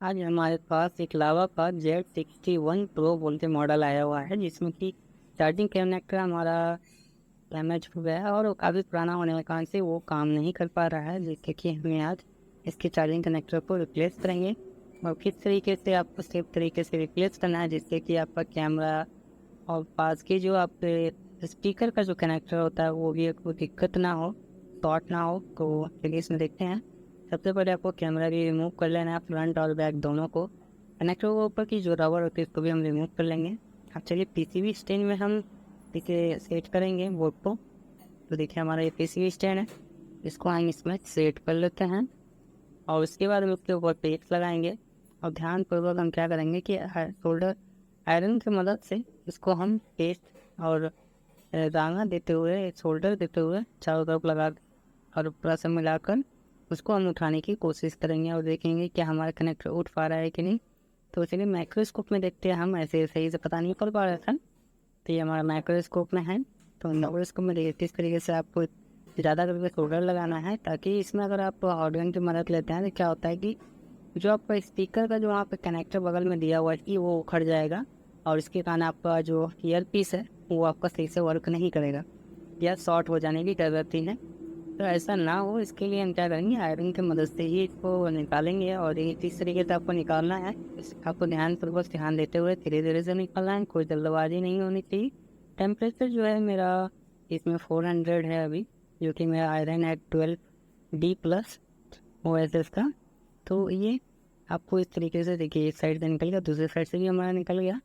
आज हमारे पास एक लावा का Z61 प्रो बोल के मॉडल आया हुआ है, जिसमें कि चार्जिंग कनेक्टर हमारा डैमेज हो गया है और वो काफ़ी पुराना होने के कारण से वो काम नहीं कर पा रहा है, जिससे कि हमें आज इसके चार्जिंग कनेक्टर को रिप्लेस करेंगे। और किस तरीके से आपको सेफ तरीके से रिप्लेस करना है, जिससे कि आपका कैमरा और पास के जो आपके स्पीकर का जो कनेक्टर होता है वो भी कोई दिक्कत ना हो, शॉर्ट ना हो। तो चलिए इसमें देखते हैं। सबसे पहले आपको कैमरा भी रिमूव कर लेना है, फ्रंट और बैक दोनों को। कनेक्टर के ऊपर की जो रबर होती है उसको भी हम रिमूव कर लेंगे। अब चलिए पीसीबी स्टैंड में हम देखिए सेट करेंगे बोर्ड को। तो देखिए हमारा ये पीसीबी स्टैंड है, इसको हम इसमें सेट कर लेते हैं और उसके बाद हम उसके ऊपर पेस्ट लगाएंगे। और ध्यानपूर्वक हम क्या करेंगे कि शोल्डर आयरन की मदद से इसको हम पेस्ट और दाना देते हुए, शोल्डर देते हुए चारों तरफ लगा और पूरा सब मिलाकर उसको हम उठाने की कोशिश करेंगे और देखेंगे कि हमारा कनेक्टर उठ पा रहा है कि नहीं। तो चलिए माइक्रोस्कोप में देखते हैं, हम ऐसे सही से पता नहीं कर पा रहा था। तो ये हमारा माइक्रोस्कोप में है। तो माइक्रोस्कोप में देखिए किस तरीके से आपको ज़्यादा करके शोल्डर लगाना है, ताकि इसमें अगर आप ऑडियन की मदद लेते हैं तो क्या होता है कि जो आपका स्पीकर का जो वहाँ पे कनेक्टर बगल में दिया हुआ है कि वो उखड़ जाएगा और इसके कारण आपका जो ईयर पीस है वो आपका सही से वर्क नहीं करेगा या शॉर्ट हो जाने की डर रहती है। तो ऐसा ना हो, इसके लिए हम क्या करेंगे, आयरन की मदद से ही इसको निकालेंगे। और ये किस तरीके से आपको निकालना है, आपको ध्यानपूर्वक ध्यान देते हुए धीरे धीरे से निकालना है, कोई जल्दबाजी नहीं होनी चाहिए। टेम्परेचर जो है मेरा इसमें 400 है अभी, जो कि मेरा आयरन है 12D+ OSS का। तो ये आपको इस तरीके से देखिए, एक साइड से निकल गया, दूसरी साइड से भी हमारा निकल गया।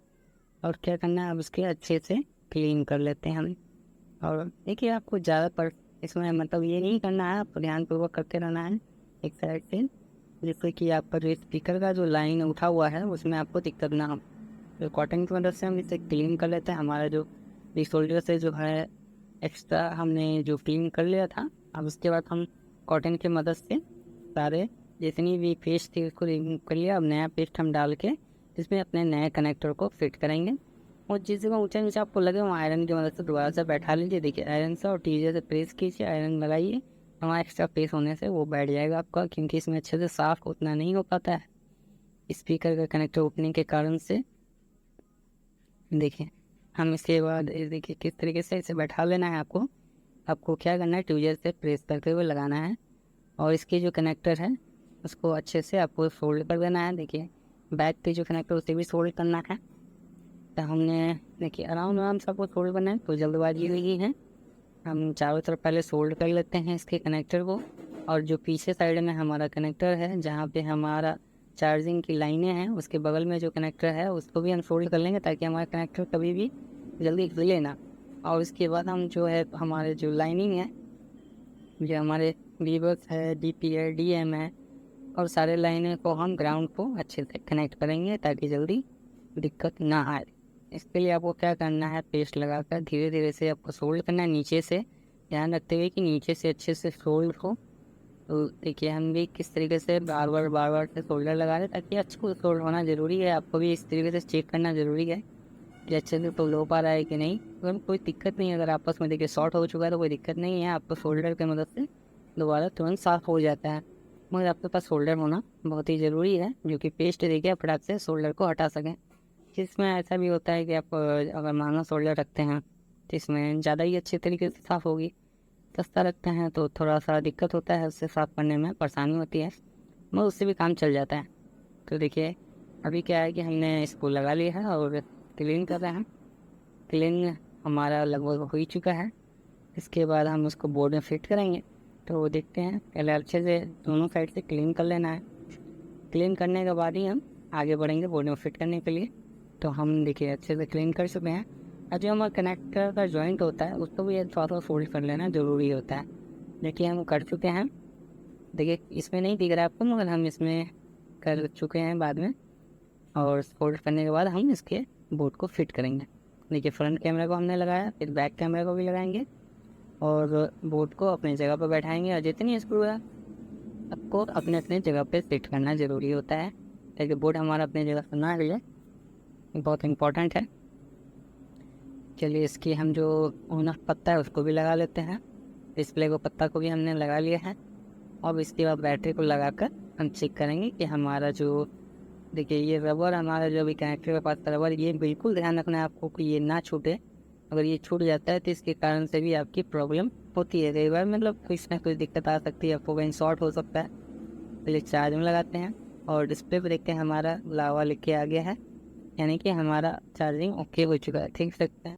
और क्या करना है, अब इसके अच्छे से क्लीन कर लेते हैं हम। और देखिए आपको ज़्यादा पर इसमें मतलब ये नहीं करना है, आपको ध्यानपूर्वक करते रहना है एक साइड से, जिससे कि आपका जो स्पीकर का जो लाइन उठा हुआ है उसमें आपको दिक्कत ना हो। तो कॉटन की मदद से हम इसे क्लीन कर लेते हैं। हमारा जो शोल्डर से जो है एक्स्ट्रा हमने जो क्लीन कर लिया था, अब उसके बाद हम कॉटन की मदद से सारे जितनी भी पेस्ट थी उसको रिमूव कर लिया। अब नया पेस्ट हम डाल के इसमें अपने नए कनेक्टर को फिट करेंगे। और जिस जगह ऊंचा नीचे आपको लगे वहाँ आयरन की मदद से दोबारा से बैठा लीजिए। देखिए आयरन से और टीजर से प्रेस कीजिए, आयरन लगाइए, हमारा एक्स्ट्रा प्रेस होने से वो बैठ जाएगा आपका, क्योंकि इसमें अच्छे से साफ उतना नहीं हो पाता है स्पीकर का कनेक्टर ओपनिंग के कारण से। देखिए हम इसके बाद देखिए किस तरीके से इसे बैठा लेना है आपको। आपको क्या करना है, ट्यूजर से प्रेस करते हुए लगाना है और इसके जो कनेक्टर है उसको अच्छे से आपको फोल्ड कर देना है। देखिए बैक पे जो कनेक्टर उसे भी फोल्ड करना है। तो हमने देखिए आराम आराम से आपको फोल्ड करना है, तो जल्दबाजी नहीं है। हम चारों तरफ पहले फोल्ड कर लेते हैं इसके कनेक्टर को। और जो पीछे साइड में हमारा कनेक्टर है, जहाँ पे हमारा चार्जिंग की लाइनें हैं, उसके बगल में जो कनेक्टर है उसको भी अनफोल्ड कर लेंगे, ताकि हमारा कनेक्टर कभी भी जल्दी हिले ना। और उसके बाद हम जो है हमारे जो लाइनिंग है, जो हमारे वीबक्स है, DP है, DM है, और सारे लाइनें को हम ग्राउंड को अच्छे से कनेक्ट करेंगे ताकि जल्दी दिक्कत ना आए। इसके लिए आपको क्या करना है, पेस्ट लगाकर धीरे धीरे से आपको सोल्ड करना है नीचे से, ध्यान रखते हुए कि नीचे से अच्छे से सोल्ड हो। तो देखिए हम भी किस तरीके से बार बार से सोल्डर लगा रहे हैं, ताकि अच्छे को सोल्ड होना ज़रूरी है। आपको भी इस तरीके से चेक करना ज़रूरी है कि अच्छे से तो लो पा रहा है कि नहीं। अगर कोई दिक्कत नहीं है, अगर आपस में देखिए शॉर्ट हो चुका है तो कोई दिक्कत नहीं है, आपको शोल्डर की मदद से दोबारा तुरंत साफ़ हो जाता है। मगर आपके पास शोल्डर होना बहुत ही ज़रूरी है, जो कि पेस्ट देखिए फटाक से शोल्डर को हटा सकें। जिसमें ऐसा भी होता है कि आप अगर महंगा शोल्डर रखते हैं तो इसमें ज़्यादा ही अच्छे तरीके से साफ़ होगी। सस्ता रखते हैं तो थोड़ा सा दिक्कत होता है, उससे साफ़ करने में परेशानी होती है, मगर उससे भी काम चल जाता है। तो देखिए अभी क्या है कि हमने इसको लगा लिया है और क्लीन कर रहे हैं। क्लीन हमारा लगभग हो ही चुका है। इसके बाद हम उसको बोर्ड में फिट करेंगे। तो देखते हैं, पहले अच्छे से दोनों साइड से क्लीन कर लेना है। क्लीन करने के बाद ही हम आगे बढ़ेंगे बोर्ड में फिट करने के लिए। तो हम देखिए अच्छे से क्लीन कर चुके हैं। और जो हमारा कनेक्टर का जॉइंट होता है उसको भी थोड़ा सा फोल्ड कर लेना ज़रूरी होता है। देखिए हम कर चुके हैं, देखिए इसमें नहीं दिख रहा है आपको, मगर हम इसमें कर चुके हैं बाद में। और फोल्ड करने के बाद हम इसके बोर्ड को फिट करेंगे। देखिए फ्रंट कैमरा को हमने लगाया, फिर बैक कैमरा को भी लगाएंगे और बोर्ड को अपनी जगह पर बैठाएंगे। और जितनी स्क्रू है आपको अपने अपने जगह पे फिट करना ज़रूरी होता है, ताकि बोर्ड हमारा अपनी जगह पर ना हिले, बहुत इंपॉर्टेंट है। चलिए इसकी हम जो ओनर पत्ता है उसको भी लगा लेते हैं। डिस्प्ले को पत्ता को भी हमने लगा लिया है। अब इसके बाद बैटरी को लगाकर हम चेक करेंगे कि हमारा जो देखिए ये रबर हमारा जो भी कनेक्टर के पास रबर, ये बिल्कुल ध्यान रखना है आपको कि ये ना छूटे। अगर ये छूट जाता है तो इसके कारण से भी आपकी प्रॉब्लम होती है कई बार, मतलब कुछ ना कुछ दिक्कत आ सकती है, आपको कहीं शॉर्ट हो सकता है। पहले चार्ज में लगाते हैं और डिस्प्ले पर देखते हैं हमारा लावा लिख के आ गया है, यानी कि हमारा चार्जिंग ओके हो चुका है। ठीक सकते हैं।